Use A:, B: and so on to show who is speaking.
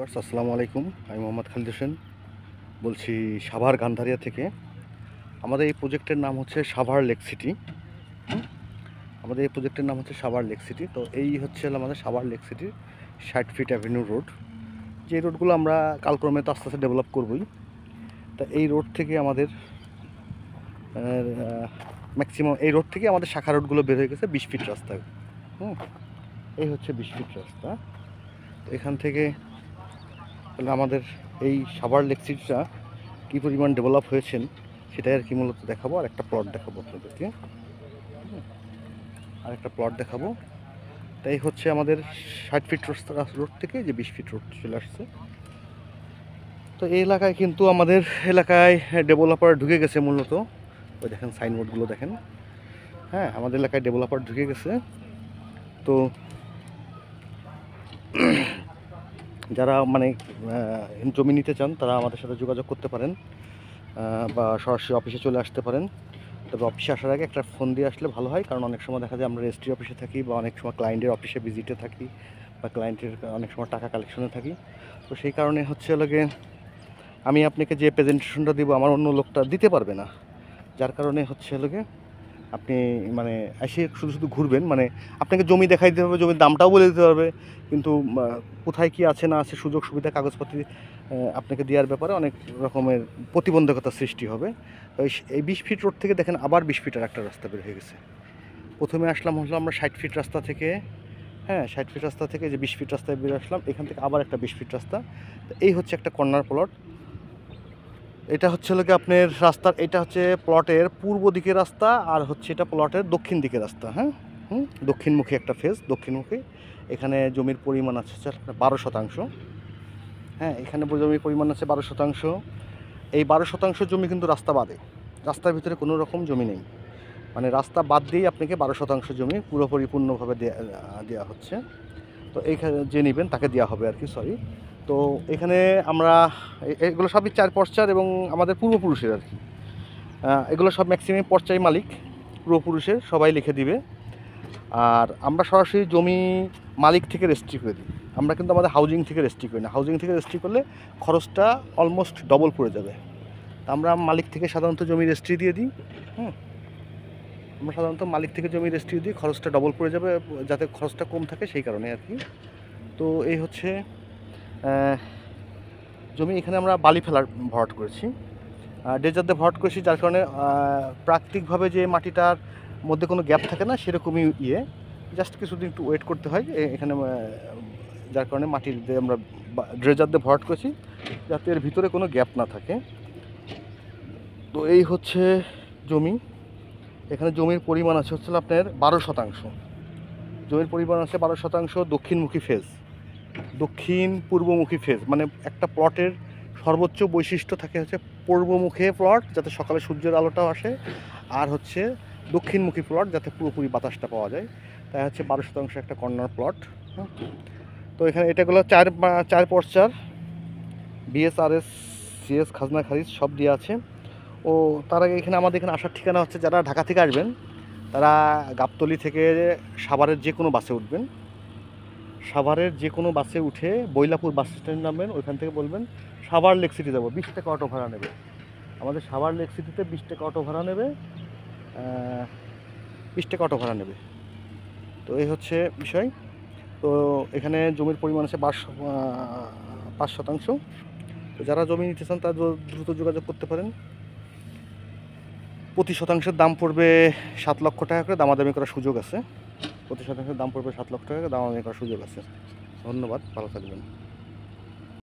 A: আসসালামু আলাইকুম। আমি মোহাম্মদ খালিদ হোসেন বলছি সাভার গান্ধারিয়া থেকে। আমাদের এই প্রজেক্টের নাম হচ্ছে সাভার লেক সিটি। আমাদের এই প্রজেক্টের নাম হচ্ছে সাভার লেক সিটি। তো এই হচ্ছে আমাদের সাভার লেক সিটির 60 ফিট অ্যাভিনিউ রোড। যে রোডগুলো আমরা কালক্রমে তো আস্তে আস্তে ডেভেলপ করবই। তা এই রোড থেকে আমাদের ম্যাক্সিমাম এই রোড থেকে আমাদের শাখা রোডগুলো বের হয়ে গেছে 20 ফিট রাস্তায়। এই হচ্ছে 20 ফিট রাস্তা। তো এখান থেকে তাহলে আমাদের এই সাভার লেক সিটিটা কী পরিমাণ ডেভেলপ হয়েছেন সেটাই আর কি মূলত দেখাবো। আর একটা প্লট দেখাবো আপনাদেরকে, আর একটা প্লট দেখাবো। তাই হচ্ছে আমাদের 60 ফিট রোড থেকে যে 20 ফিট রোড চলে আসছে। তো এই এলাকায় কিন্তু আমাদের এলাকায় ডেভেলপার ঢুকে গেছে মূলত। ওই দেখেন সাইনবোর্ডগুলো দেখেন। হ্যাঁ, আমাদের এলাকায় ডেভেলপার ঢুকে গেছে। তো যারা মানে জমি নিতে চান তারা আমাদের সাথে যোগাযোগ করতে পারেন বা সরাসরি অফিসে চলে আসতে পারেন। তবে অফিসে আসার আগে একটা ফোন দিয়ে আসলে ভালো হয়, কারণ অনেক সময় দেখা যায় আমরা রেজিস্ট্রি অফিসে থাকি বা অনেক সময় ক্লায়েন্টের অফিসে ভিজিটে থাকি বা ক্লায়েন্টের অনেক সময় টাকা কালেকশনে থাকি। তো সেই কারণে হচ্ছে লাগে আমি আপনাকে যে প্রেজেন্টেশনটা দিব আমার অন্য লোকটা দিতে পারবে না, যার কারণে হচ্ছে লাগে আপনি মানে এসে শুধু শুধু ঘুরবেন, মানে আপনাকে জমি দেখাই দিতে হবে, জমির দামটাও বলে দিতে পারবে, কিন্তু কোথায় কি আছে না আছে সুযোগ সুবিধা কাগজপত্র আপনাকে দেওয়ার ব্যাপারে অনেক রকমের প্রতিবন্ধকতা সৃষ্টি হবে। এই 20 ফিট রোড থেকে দেখেন আবার 20 ফিটের একটা রাস্তা বের হয়ে গেছে। প্রথমে আসলাম হলো আমরা 60 ফিট রাস্তা থেকে, হ্যাঁ 60 ফিট রাস্তা থেকে যে 20 ফিট রাস্তায় বের আসলাম, এখান থেকে আবার একটা 20 ফিট রাস্তা। এই হচ্ছে একটা কর্নার প্লট। এটা হচ্ছে লোকে আপনার রাস্তার, এটা হচ্ছে প্লটের পূর্ব দিকের রাস্তা, আর হচ্ছে এটা প্লটের দক্ষিণ দিকের রাস্তা। হ্যাঁ, দক্ষিণমুখী একটা ফেজ, দক্ষিণমুখী। এখানে জমির পরিমাণ আছে 12%। হ্যাঁ, এখানে জমির পরিমাণ আছে 12%। এই 12% জমি কিন্তু রাস্তা বাদে, রাস্তার ভিতরে কোনো রকম জমি নেই, মানে রাস্তা বাদ দিয়েই আপনাকে 12% জমি পুরো পরিপূর্ণভাবে দেওয়া হচ্ছে। তো এইখানে যে নেবেন তাকে দেওয়া হবে আর কি, সরি। তো এখানে আমরা এগুলো সবই 4 পর্চার এবং আমাদের পূর্বপুরুষের আর কি। এগুলো সব ম্যাক্সিমাম পর্চাই মালিক পূর্বপুরুষের, সবাই লিখে দিবে। আর আমরা সরাসরি জমি মালিক থেকে রেজিস্ট্রি করে দিই। আমরা কিন্তু আমাদের হাউজিং থেকে রেজিস্ট্রি করি না। হাউজিং থেকে রেজিস্ট্রি করলে খরচটা অলমোস্ট ডবল পড়ে যাবে। আমরা মালিক থেকে সাধারণত জমি রেজিস্ট্রি দিয়ে দিই। আমরা সাধারণত মালিক থেকে জমি রেজিস্ট্রি দিই, খরচটা ডবল পড়ে যাবে, যাতে খরচটা কম থাকে সেই কারণে আর কি। তো এই হচ্ছে জমি। এখানে আমরা বালি ফেলার ভরাট করেছি, ডেজার দিয়ে ভরাট করেছি, যার কারণে প্রাকৃতিকভাবে যে মাটিটার মধ্যে কোনো গ্যাপ থাকে না সেরকমই জাস্ট কিছুদিন একটু ওয়েট করতে হয় এখানে, যার কারণে মাটির দিয়ে আমরা ড্রেজার দিয়ে ভরাট করেছি যাতে এর ভিতরে কোনো গ্যাপ না থাকে। তো এই হচ্ছে জমি। এখানে জমির পরিমাণ আছে হচ্ছে আপনার 12%। জমির পরিমাণ আছে 12%, দক্ষিণমুখী ফেজ, দক্ষিণ পূর্বমুখী ফেজ, মানে একটা প্লটের সর্বোচ্চ বৈশিষ্ট্য থাকে হচ্ছে পূর্বমুখে প্লট যাতে সকালে সূর্যের আলোটাও আসে, আর হচ্ছে দক্ষিণমুখী প্লট যাতে পুরোপুরি বাতাসটা পাওয়া যায়। তাই হচ্ছে 12% একটা কর্নার প্লট। তো এখানে এটাগুলো 4 পর্চার, বিএসআরএস, সিএস, খাজনা খারিজ সব দিয়ে আছে। ও তার আগে এখানে আমাদের এখানে আসার ঠিকানা হচ্ছে, যারা ঢাকা থেকে আসবেন তারা গাবতলী থেকে সাভারের যে কোনো বাসে উঠবেন, সাভারের যে কোনো বাসে উঠে বৈলাপুর বাস স্ট্যান্ড নামবেন, ওইখান থেকে বলবেন সাভার লেক সিটি যাবো, 20 টাকা অটো ভাড়া নেবে। আমাদের সাভার লেক সিটিতে 20 টাকা অটো ভাড়া নেবে, 20 টাকা অটো ভাড়া নেবে। তো এই হচ্ছে বিষয়। তো এখানে জমির পরিমাণ আছে 5%। তো যারা জমি নিতে চান তারা দ্রুত যোগাযোগ করতে পারেন। প্রতি শতাংশের দাম পড়বে 7 লক্ষ টাকা করে, দামাদামি করার সুযোগ আছে। প্রতি শতাংশের দাম পড়বে 7 লক্ষ টাকা করে, দামাদামি করার সুযোগ আছে। ধন্যবাদ, ভালো থাকবেন।